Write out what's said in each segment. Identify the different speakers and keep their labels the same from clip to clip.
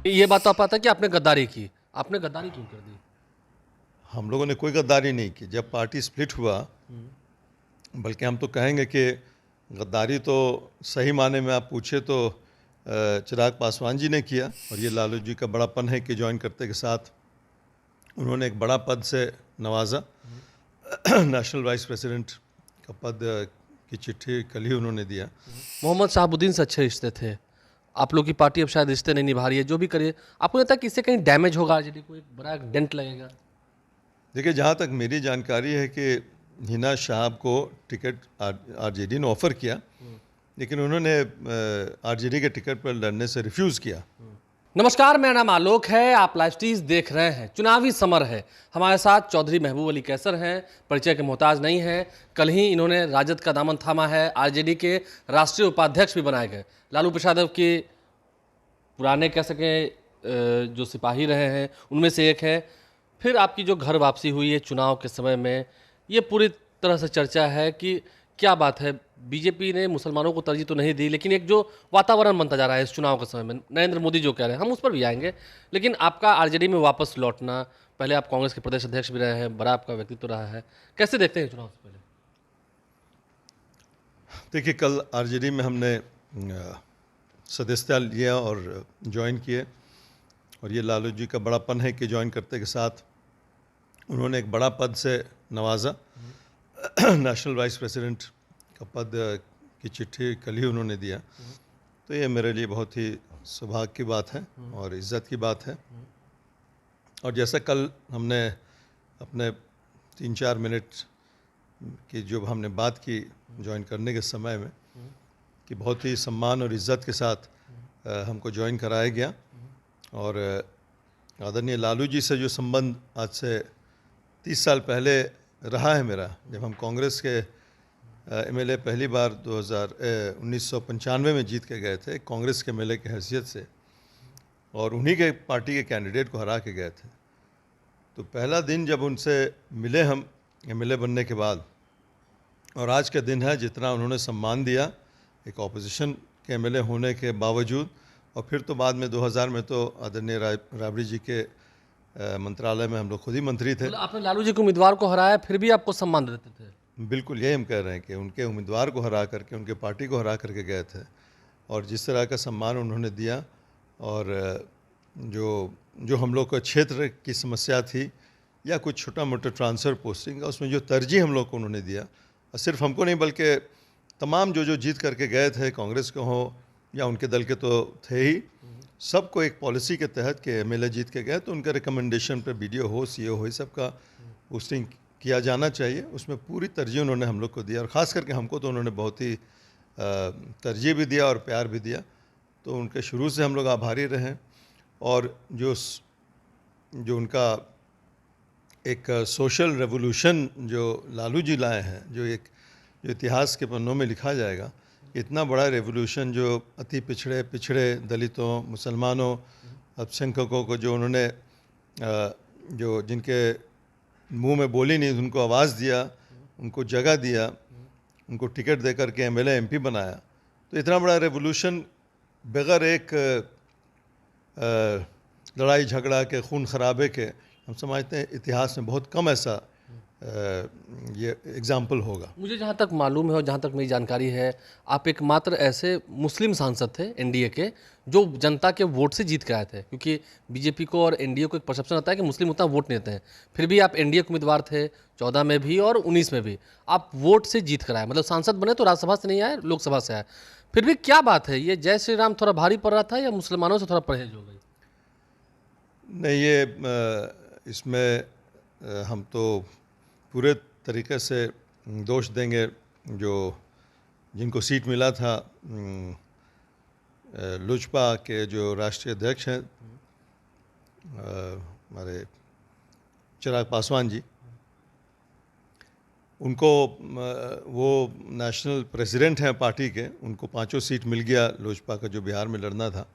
Speaker 1: ये बात तो आप पता है कि आपने गद्दारी की। आपने गद्दारी क्यों कर दी?
Speaker 2: हम लोगों ने कोई गद्दारी नहीं की। जब पार्टी स्प्लिट हुआ, बल्कि हम तो कहेंगे कि गद्दारी तो सही माने में आप पूछे तो चिराग पासवान जी ने किया, और ये लालू जी का बड़ापन है कि ज्वाइन करते के साथ उन्होंने एक बड़ा पद से नवाजा। नेशनल वाइस प्रेसिडेंट का पद की चिट्ठी कल ही उन्होंने दिया।
Speaker 1: मोहम्मद शहाबुद्दीन से अच्छे रिश्ते थे। आप लोग की पार्टी अब शायद रिश्ते नहीं निभा रही है, जो भी करिए। आपको लगता है कि इससे कहीं डैमेज होगा आरजेडी को, एक बड़ा डेंट लगेगा?
Speaker 2: देखिए, जहाँ तक मेरी जानकारी है कि हिना शाहब को टिकट आरजेडी ने ऑफ़र किया, लेकिन उन्होंने आरजेडी के टिकट पर लड़ने से रिफ्यूज़ किया।
Speaker 1: नमस्कार, मेरा नाम आलोक है। आप लाइव स्टीज देख रहे हैं। चुनावी समर है। हमारे साथ चौधरी महबूब अली कैसर हैं, परिचय के मोहताज नहीं हैं। कल ही इन्होंने राजद का दामन थामा है, आरजेडी के राष्ट्रीय उपाध्यक्ष भी बनाए गए। लालू प्रसाद के पुराने कह सकें जो सिपाही रहे हैं उनमें से एक है। फिर आपकी जो घर वापसी हुई है चुनाव के समय में, ये पूरी तरह से चर्चा है कि क्या बात है, बीजेपी ने मुसलमानों को तरजीह तो नहीं दी, लेकिन एक जो वातावरण बनता जा रहा है इस चुनाव के समय में, नरेंद्र मोदी जो कह रहे हैं, हम उस पर भी आएंगे। लेकिन आपका आरजेडी में वापस लौटना, पहले आप कांग्रेस के प्रदेश अध्यक्ष भी रहे हैं, बड़ा आपका व्यक्तित्व रहा है, कैसे देखते हैं चुनाव से पहले?
Speaker 2: देखिए, कल आरजेडी में हमने सदस्यता लिया और ज्वाइन किए, और ये लालू जी का बड़ापन है कि ज्वाइन करते के साथ उन्होंने एक बड़ा पद से नवाजा। नेशनल वाइस प्रेसिडेंट का पद की चिट्ठी कल ही उन्होंने दिया। तो ये मेरे लिए बहुत ही सौभाग्य की बात है और इज़्ज़त की बात है। और जैसा कल हमने अपने 3-4 मिनट की जो हमने बात की ज्वाइन करने के समय में, कि बहुत ही सम्मान और इज़्ज़त के साथ हमको ज्वाइन कराया गया। और आदरणीय लालू जी से जो संबंध आज से 30 साल पहले रहा है मेरा, जब हम कांग्रेस के एमएलए पहली बार 1995 में जीत के गए थे कांग्रेस के एमएलए की हैसियत से, और उन्हीं के पार्टी के कैंडिडेट को हरा के गए थे। तो पहला दिन जब उनसे मिले हम एमएलए बनने के बाद, और आज का दिन है जितना उन्होंने सम्मान दिया एक ऑपोजिशन के एमएलए होने के बावजूद। और फिर तो बाद में 2000 में तो आदरणीय राबड़ी जी के मंत्रालय में हम लोग खुद ही मंत्री थे।
Speaker 1: मतलब आपने लालू जी के उम्मीदवार को हराया, फिर भी आपको सम्मान देते थे?
Speaker 2: बिल्कुल, यही हम कह रहे हैं कि उनके उम्मीदवार को हरा करके, उनके पार्टी को हरा करके गए थे, और जिस तरह का सम्मान उन्होंने दिया, और जो हम लोग को क्षेत्र की समस्या थी या कुछ छोटा मोटा ट्रांसफ़र पोस्टिंग, उसमें जो तरजीह हम लोग को उन्होंने दिया, और सिर्फ हमको नहीं बल्कि तमाम जो जीत करके गए थे, कांग्रेस के हों या उनके दल के तो थे ही, सबको एक पॉलिसी के तहत के एमएलए जीत के गए तो उनके रिकमेंडेशन पर बीडीओ हो, सीओ हो, सबका पोस्टिंग किया जाना चाहिए। उसमें पूरी तरजीह उन्होंने हम लोग को दिया, और ख़ास करके हमको तो उन्होंने बहुत ही तरजीह भी दिया और प्यार भी दिया। तो उनके शुरू से हम लोग आभारी रहे। और जो उनका एक सोशल रेवोल्यूशन जो लालू जी लाए हैं, जो इतिहास के पन्नों में लिखा जाएगा, इतना बड़ा रेवोल्यूशन जो अति पिछड़े दलितों, मुसलमानों, अल्पसंख्यकों को जो उन्होंने जो जिनके मुंह में बोली नहीं उनको आवाज़ दिया, उनको जगह दिया, उनको टिकट दे करके एमएलए एमपी बनाया। तो इतना बड़ा रेवोल्यूशन बगैर एक लड़ाई झगड़ा के, खून खराबे के, हम समझते हैं इतिहास में बहुत कम ऐसा ये एग्जाम्पल होगा।
Speaker 1: मुझे जहाँ तक मालूम है और जहाँ तक मेरी जानकारी है, आप एकमात्र ऐसे मुस्लिम सांसद थे एनडीए के जो जनता के वोट से जीत के आए थे, क्योंकि बीजेपी को और एनडीए को एक परसेप्शन आता है कि मुस्लिम उतना वोट नहीं देते हैं। फिर भी आप एनडीए के उम्मीदवार थे 14 में भी और 19 में भी, आप वोट से जीत कर आए। मतलब सांसद बने तो राज्यसभा से नहीं आए, लोकसभा से आए। फिर भी क्या बात है, ये जय श्री राम थोड़ा भारी पड़ रहा था या मुसलमानों से थोड़ा परहेज हो गई?
Speaker 2: नहीं, ये इसमें हम तो पूरे तरीके से दोष देंगे जो जिनको सीट मिला था, लोजपा के जो राष्ट्रीय अध्यक्ष हैं हमारे चिराग पासवान जी, उनको वो नेशनल प्रेसिडेंट हैं पार्टी के, उनको 5 सीट मिल गया लोजपा का जो बिहार में लड़ना था,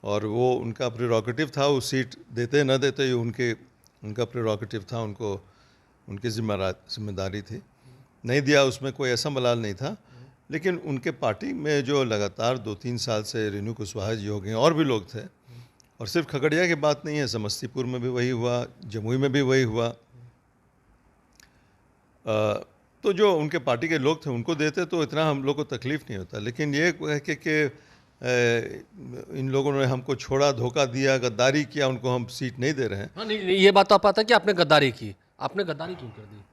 Speaker 2: और वो उनका प्रेरोगेटिव था, वो सीट देते न देते ये उनका प्रेरोगेटिव था, उनको उनकी जिम्मेदारी थी। नहीं दिया उसमें कोई ऐसा मलाल नहीं था। लेकिन उनके पार्टी में जो लगातार 2-3 साल से रेणु कुशवाहा जी हो गए और भी लोग थे, और सिर्फ खगड़िया की बात नहीं है, समस्तीपुर में भी वही हुआ, जमुई में भी वही हुआ। तो जो उनके पार्टी के लोग थे उनको देते तो इतना हम लोग को तकलीफ़ नहीं होता, लेकिन ये है कि इन लोगों ने हमको छोड़ा, धोखा दिया, गद्दारी किया, उनको हम सीट नहीं दे रहे हैं।
Speaker 1: हाँ, नहीं, ये बात तो आप पता है कि आपने गद्दारी की। आपने गद्दारी क्यों कर दी?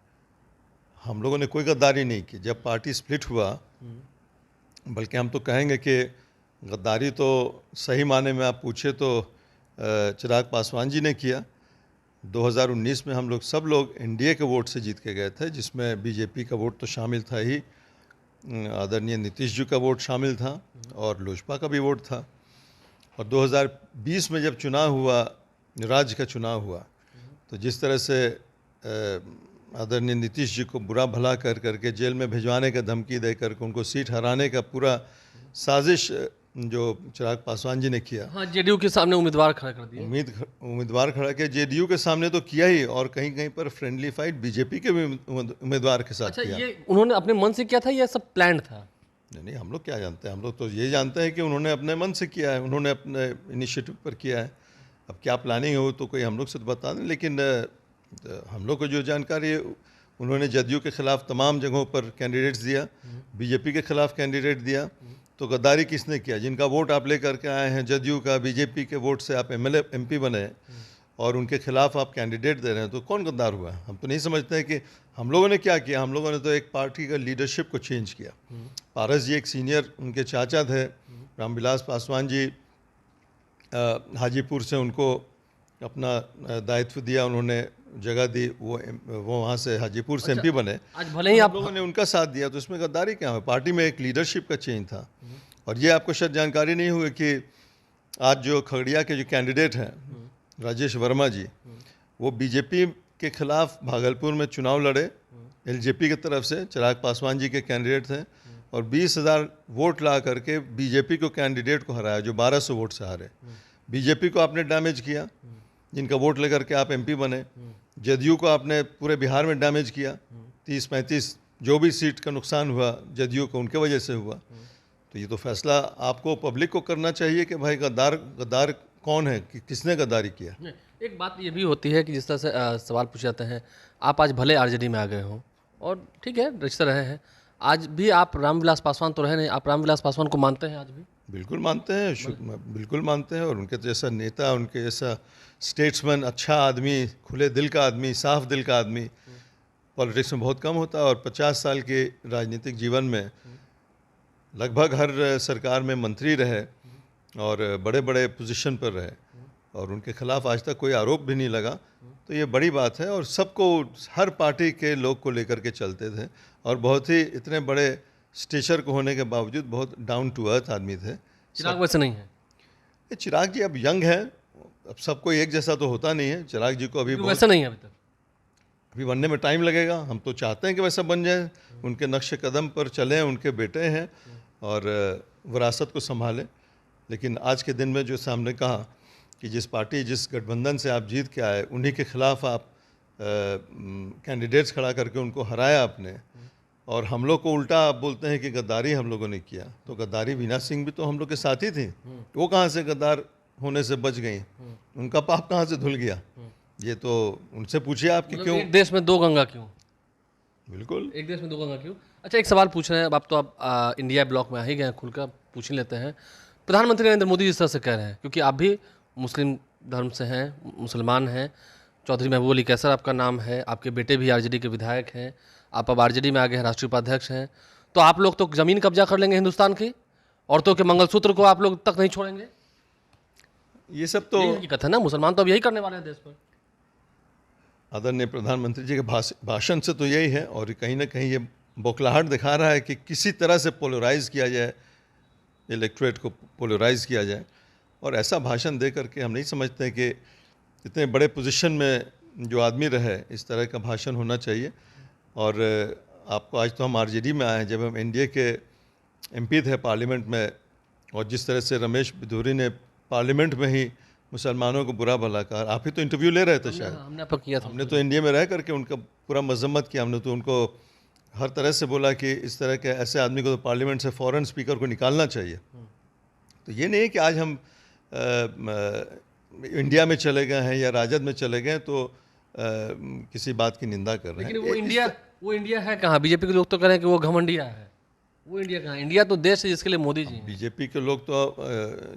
Speaker 2: हम लोगों ने कोई गद्दारी नहीं की। जब पार्टी स्प्लिट हुआ, बल्कि हम तो कहेंगे कि गद्दारी तो सही माने में आप पूछे तो चिराग पासवान जी ने किया। 2019 में हम लोग सब लोग एनडीए के वोट से जीत के गए थे, जिसमें बीजेपी का वोट तो शामिल था ही, आदरणीय नीतीश जी का वोट शामिल था और लोजपा का भी वोट था। और 2020 में जब चुनाव हुआ, राज्य का चुनाव हुआ, तो जिस तरह से आदरणीय नीतीश जी को बुरा भला कर करके जेल में भिजवाने का धमकी दे करके उनको सीट हराने का पूरा साजिश जो चिराग पासवान जी ने किया।
Speaker 1: हाँ, जेडीयू के सामने उम्मीदवार खड़ा कर दिया।
Speaker 2: उम्मीदवार खड़ा किया, जेडीयू के सामने तो किया ही, और कहीं कहीं पर फ्रेंडली फाइट बीजेपी के भी उम्मीदवार के साथ
Speaker 1: अच्छा,
Speaker 2: किया।
Speaker 1: ये उन्होंने अपने मन से किया था या सब प्लान था?
Speaker 2: नहीं, हम लोग क्या जानते हैं, हम लोग तो ये जानते हैं कि उन्होंने अपने मन से किया है, उन्होंने अपने इनिशिएटिव पर किया है। अब क्या प्लानिंग हो तो कोई हम लोग से तो बता दें, लेकिन हम लोग को जो जानकारी है, उन्होंने जदयू के खिलाफ तमाम जगहों पर कैंडिडेट्स दिया, बीजेपी के खिलाफ कैंडिडेट दिया। तो गद्दारी किसने किया? जिनका वोट आप लेकर के आए हैं, जदयू का, बीजेपी के वोट से आप एमएलए एमपी बने और उनके खिलाफ आप कैंडिडेट दे रहे हैं, तो कौन गद्दार हुआ? हम तो नहीं समझते हैं कि हम लोगों ने क्या किया। हम लोगों ने तो एक पार्टी का लीडरशिप को चेंज किया। पारस जी एक सीनियर उनके चाचा थे, रामविलास पासवान जी हाजीपुर से उनको अपना दायित्व दिया, उन्होंने जगह दी, वो वहाँ से हाजीपुर से एमपी बने।
Speaker 1: आज भले ही आप
Speaker 2: लोगों ने उनका साथ दिया, तो इसमें गद्दारी क्या है? पार्टी में एक लीडरशिप का चेंज था। और ये आपको शायद जानकारी नहीं हुई कि आज जो खगड़िया के जो कैंडिडेट हैं राजेश वर्मा जी, वो बीजेपी के खिलाफ भागलपुर में चुनाव लड़े, एलजेपी की तरफ से चिराग पासवान जी के कैंडिडेट थे, और 20,000 वोट ला करके बीजेपी को कैंडिडेट को हराया, जो 1200 वोट से हारे। बीजेपी को आपने डैमेज किया, जिनका वोट लेकर के आप एमपी बने। जदयू को आपने पूरे बिहार में डैमेज किया, 30-35 जो भी सीट का नुकसान हुआ जदयू को, उनके वजह से हुआ। तो ये तो फैसला आपको, पब्लिक को करना चाहिए कि भाई गद्दार कौन है, कि किसने गद्दारी किया।
Speaker 1: एक बात ये भी होती है कि जिस तरह से सवाल पूछे जाते हैं, आप आज भले आरजेडी में आ गए हो और ठीक है रिश्ते रहे हैं, आज भी आप रामविलास पासवान तो रहे नहीं, आप रामविलास पासवान को मानते हैं आज भी?
Speaker 2: बिल्कुल मानते हैं, बिल्कुल मानते हैं। और उनके जैसा नेता, उनके जैसा स्टेट्समैन, अच्छा आदमी, खुले दिल का आदमी, साफ दिल का आदमी पॉलिटिक्स में बहुत कम होता है। और 50 साल के राजनीतिक जीवन में लगभग हर सरकार में मंत्री रहे और बड़े बड़े पोजीशन पर रहे, और उनके खिलाफ आज तक कोई आरोप भी नहीं लगा। तो ये बड़ी बात है। और सबको, हर पार्टी के लोग को लेकर के चलते थे, और बहुत ही इतने बड़े स्टेचर को होने के बावजूद बहुत डाउन टू अर्थ आदमी थे।
Speaker 1: चिराग वैसे नहीं है?
Speaker 2: ये चिराग जी अब यंग है, अब सबको एक जैसा तो होता नहीं है। चिराग जी को अभी
Speaker 1: वैसा नहीं है अभी तक,
Speaker 2: अभी बनने में टाइम लगेगा। हम तो चाहते हैं कि वैसा बन जाए, उनके नक्श कदम पर चलें, उनके बेटे हैं और विरासत को संभालें। लेकिन आज के दिन में जो सामने कहा कि जिस पार्टी, जिस गठबंधन से आप जीत के आए, उन्हीं के खिलाफ आप कैंडिडेट्स खड़ा करके उनको हराया आपने, और हम लोग को उल्टा आप बोलते हैं कि गद्दारी हम लोगों ने किया। तो गद्दारी वीना सिंह भी तो हम लोग के साथी थी, वो कहाँ से गद्दार होने से बच गई? उनका पाप कहाँ से धुल गया? ये तो उनसे पूछिए आप कि क्यों।
Speaker 1: एक देश में दो गंगा क्यों?
Speaker 2: बिल्कुल,
Speaker 1: एक देश में दो गंगा क्यों? अच्छा, एक सवाल पूछ रहे हैं, अब आप तो आप इंडिया ब्लॉक में आ ही गए हैं, खुलकर पूछ ही लेते हैं। प्रधानमंत्री नरेंद्र मोदी जिस तरह से कह रहे हैं, क्योंकि आप भी मुस्लिम धर्म से हैं, मुसलमान हैं, चौधरी महबूब अली कैसर आपका नाम है, आपके बेटे भी आरजेडी के विधायक हैं, आप अब आरजेडी में आ गए हैं, राष्ट्रीय उपाध्यक्ष हैं, तो आप लोग तो ज़मीन कब्जा कर लेंगे हिंदुस्तान की, औरतों के मंगलसूत्र को आप लोग तक नहीं छोड़ेंगे।
Speaker 2: ये सब तो
Speaker 1: हकीकत है ना, मुसलमान तो अब यही करने वाले हैं देश पर।
Speaker 2: आदरणीय प्रधानमंत्री जी के भाषण से तो यही है, और कहीं ना कहीं ये बौखलाहट दिखा रहा है कि किसी तरह से पोलराइज किया जाए, इलेक्टोरेट को पोलराइज किया जाए। और ऐसा भाषण दे करके हम नहीं समझते कि इतने बड़े पोजीशन में जो आदमी रहे, इस तरह का भाषण होना चाहिए। और आपको, आज तो हम आरजेडी में आए हैं, जब हम एनडीए के एमपी थे पार्लियामेंट में, और जिस तरह से रमेश बिधूरी ने पार्लियामेंट में ही मुसलमानों को बुरा भला कहा। आप ही तो इंटरव्यू ले रहे थे शायद,
Speaker 1: हमने आपको किया था।
Speaker 2: हमने तो एनडीए में रह करके उनका पूरा मजम्मत किया। हमने तो उनको हर तरह से बोला कि इस तरह के ऐसे आदमी को तो पार्लियामेंट से फ़ौरन स्पीकर को निकालना चाहिए। तो ये नहीं है कि आज हम इंडिया में चले गए हैं या राजद में चले गए तो किसी बात की निंदा कर रहे हैं।
Speaker 1: लेकिन वो इंडिया है कहाँ? बीजेपी के लोग तो कह रहे हैं कि वो घमंडिया है। वो इंडिया कहाँ? इंडिया तो देश है जिसके लिए मोदी जी हैं।
Speaker 2: बीजेपी के लोग तो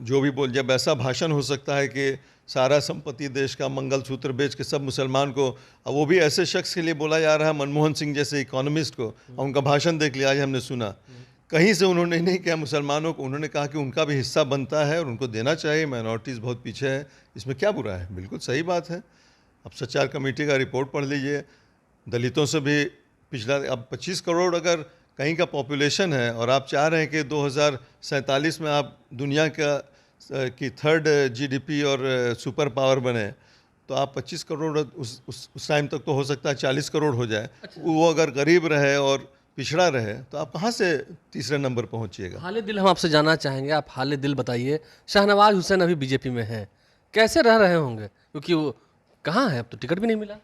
Speaker 2: जो भी बोल, जब ऐसा भाषण हो सकता है कि सारा संपत्ति देश का मंगलसूत्र बेच के सब मुसलमान को, अब वो भी ऐसे शख्स के लिए बोला जा रहा है मनमोहन सिंह जैसे इकोनॉमिस्ट को, और उनका भाषण देख लिया आज हमने सुना, कहीं से उन्होंने नहीं किया मुसलमानों को, उन्होंने कहा कि उनका भी हिस्सा बनता है और उनको देना चाहिए, माइनॉरिटीज़ बहुत पीछे है, इसमें क्या बुरा है? बिल्कुल सही बात है। अब सचार कमेटी का रिपोर्ट पढ़ लीजिए, दलितों से भी पिछला, अब 25 करोड़ अगर कहीं का पॉपुलेशन है और आप चाह रहे हैं कि 2047 में आप दुनिया की थर्ड जीडीपी और सुपर पावर बने, तो आप 25 करोड़ उस टाइम तक तो हो सकता है 40 करोड़ हो जाए। वो अगर गरीब रहे और पिछड़ा रहे तो आप कहाँ से तीसरे नंबर पहुँचिएगा?
Speaker 1: हाल दिल हम आपसे जानना चाहेंगे, आप हाल दिल बताइए। शाहनवाज हुसैन अभी बीजेपी में हैं, कैसे रह रहे होंगे? क्योंकि वो कहाँ है, अब तो टिकट भी नहीं मिला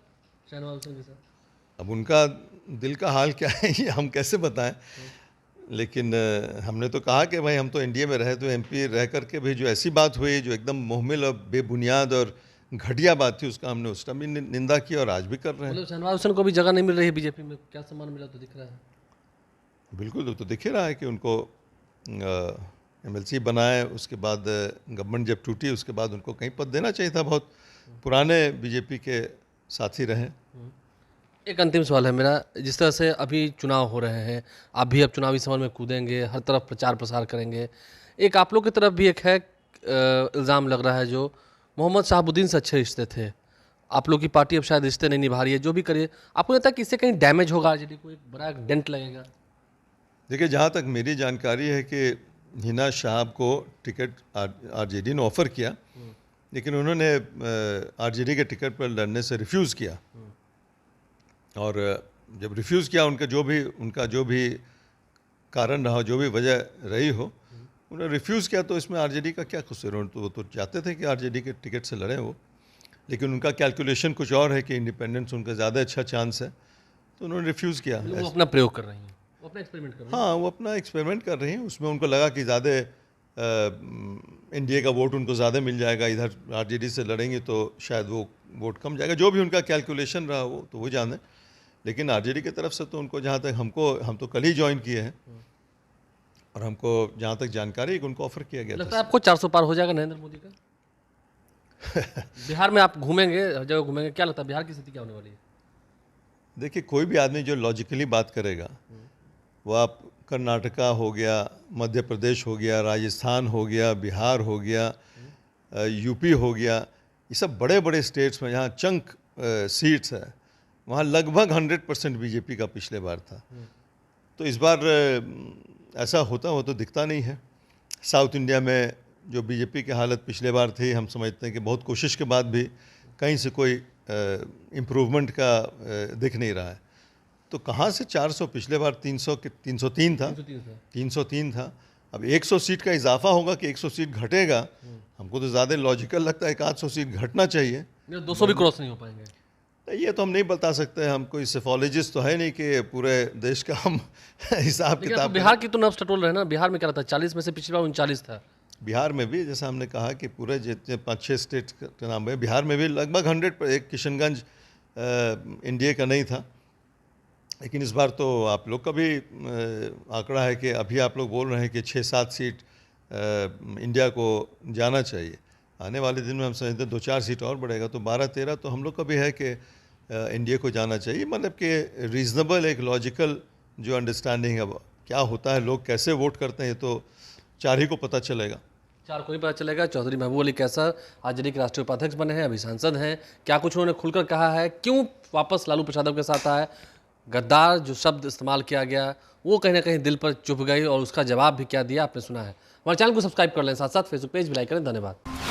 Speaker 1: शाहनवाज हुसैन के साथ।
Speaker 2: अब उनका दिल का हाल क्या है ये हम कैसे बताएं, लेकिन हमने तो कहा कि भाई हम तो एनडीए में रहे, तो एमपी रह करके भी जो ऐसी बात हुई जो एकदम मुहम्मिल और बेबुनियाद और घटिया बात थी, उसका हमने उस टाइम भी निंदा की और आज भी कर रहे हैं।
Speaker 1: मतलब शाहनवाज हुसैन को भी जगह नहीं मिल रही है बीजेपी में, क्या सम्मान मिला तो दिख रहा है?
Speaker 2: बिल्कुल, तो दिख ही रहा है कि उनको एमएलसी बनाए, उसके बाद गवर्नमेंट जब टूटी उसके बाद उनको कहीं पद देना चाहिए था। बहुत पुराने बीजेपी के साथी रहे।
Speaker 1: एक अंतिम सवाल है मेरा, जिस तरह से अभी चुनाव हो रहे हैं, आप भी अब चुनावी समर में कूदेंगे, हर तरफ प्रचार प्रसार करेंगे, एक आप लोग की तरफ भी एक है इल्ज़ाम लग रहा है जो मोहम्मद शहाबुद्दीन से अच्छे रिश्ते थे, आप लोग की पार्टी अब शायद रिश्ते नहीं निभा रही है, जो भी करिए, आपको लगता है कि इससे कहीं डैमेज होगा आरजेडी को, एक बड़ा डेंट लगेगा?
Speaker 2: देखिए, जहाँ तक मेरी जानकारी है कि हिना शाहब को टिकट आरजेडी ने ऑफ़र किया, लेकिन उन्होंने आरजेडी के टिकट पर लड़ने से रिफ्यूज़ किया, और जब रिफ्यूज़ किया उनका जो भी कारण रहा, जो भी वजह रही हो, उन्होंने रिफ्यूज़ किया, तो इसमें आरजेडी का क्या कसूर है? तो वो तो चाहते थे कि आरजेडी के टिकट से लड़ें वो, लेकिन उनका कैलकुलेशन कुछ और है कि इंडिपेंडेंस उनका ज़्यादा अच्छा चांस है, तो उन्होंने रिफ्यूज़ किया।
Speaker 1: वो अपना प्रयोग कर रही हैं, वो अपना एक्सपेरिमेंट कर रही हैं।
Speaker 2: हाँ, वो अपना एक्सपेरिमेंट कर रही हैं, उसमें उनको लगा कि ज़्यादा एनडीए का वोट उनको ज़्यादा मिल जाएगा, इधर आरजेडी से लड़ेंगे तो शायद वो वोट कम जाएगा, जो भी उनका कैलकुलेशन रहा वो तो वो जाने। लेकिन आरजेडी की तरफ से तो उनको, जहाँ तक हम तो कल ही ज्वाइन किए हैं, और हमको जहाँ तक जानकारी है कि उनको ऑफर किया गया
Speaker 1: लगता
Speaker 2: था।
Speaker 1: है आपको 400 पार हो जाएगा नरेंद्र मोदी का? बिहार में आप घूमेंगे, हर जगह घूमेंगे, क्या लगता है बिहार की स्थिति क्या होने वाली है?
Speaker 2: देखिए, कोई भी आदमी जो लॉजिकली बात करेगा, वो आप कर्नाटका हो गया, मध्य प्रदेश हो गया, राजस्थान हो गया, बिहार हो गया, यूपी हो गया, ये सब बड़े बड़े स्टेट्स में जहाँ चंक सीट्स है, वहाँ लगभग 100% बीजेपी का पिछले बार था। तो इस बार ऐसा होता हो तो दिखता नहीं है। साउथ इंडिया में जो बीजेपी की हालत पिछले बार थी, हम समझते हैं कि बहुत कोशिश के बाद भी कहीं से कोई इम्प्रूवमेंट का दिख नहीं रहा है। तो कहाँ से 400? पिछले बार 303 था, 303 था। अब 100 सीट का इजाफा होगा कि 100 सीट घटेगा, हमको तो ज़्यादा लॉजिकल लगता है कि 800 सीट घटना चाहिए।
Speaker 1: 200 भी क्रॉस नहीं हो पाएंगे?
Speaker 2: ये तो हम नहीं बता सकते, हम कोई सेफोलॉजिस्ट तो है नहीं कि पूरे देश का हम हिसाब किताब।
Speaker 1: बिहार की तो नब्ज टटोल रहे ना, बिहार में क्या रहता है, 40 में से पिछली बार 39 था।
Speaker 2: बिहार में भी जैसा हमने कहा कि पूरे जितने 5-6 स्टेट के नाम है, बिहार में भी लगभग 100 पर। एक किशनगंज एनडीए का नहीं था, लेकिन इस बार तो आप लोग का भी आंकड़ा है कि अभी आप लोग बोल रहे हैं कि 6-7 सीट इंडिया को जाना चाहिए। आने वाले दिन में हम समझते हैं 2-4 सीट और बढ़ेगा, तो 12-13 तो हम लोग का भी है कि इंडिया को जाना चाहिए। मतलब कि रीज़नेबल, एक लॉजिकल जो अंडरस्टैंडिंग है, क्या होता है, लोग कैसे वोट करते हैं, तो 4 ही को पता चलेगा।
Speaker 1: 4 को ही पता चलेगा। चौधरी महबूब अली कैसर आरजेडी के राष्ट्रीय उपाध्यक्ष बने हैं, अभी सांसद हैं, क्या कुछ उन्होंने खुलकर कहा है, क्यों वापस लालू प्रसाद यादव के साथ आए, गद्दार जो शब्द इस्तेमाल किया गया वो कहीं ना कहीं दिल पर चुभ गई, और उसका जवाब भी क्या दिया आपने सुना है। हमारे चैनल को सब्सक्राइब कर लें, साथ साथ फेसबुक पेज भी लाइक करें। धन्यवाद।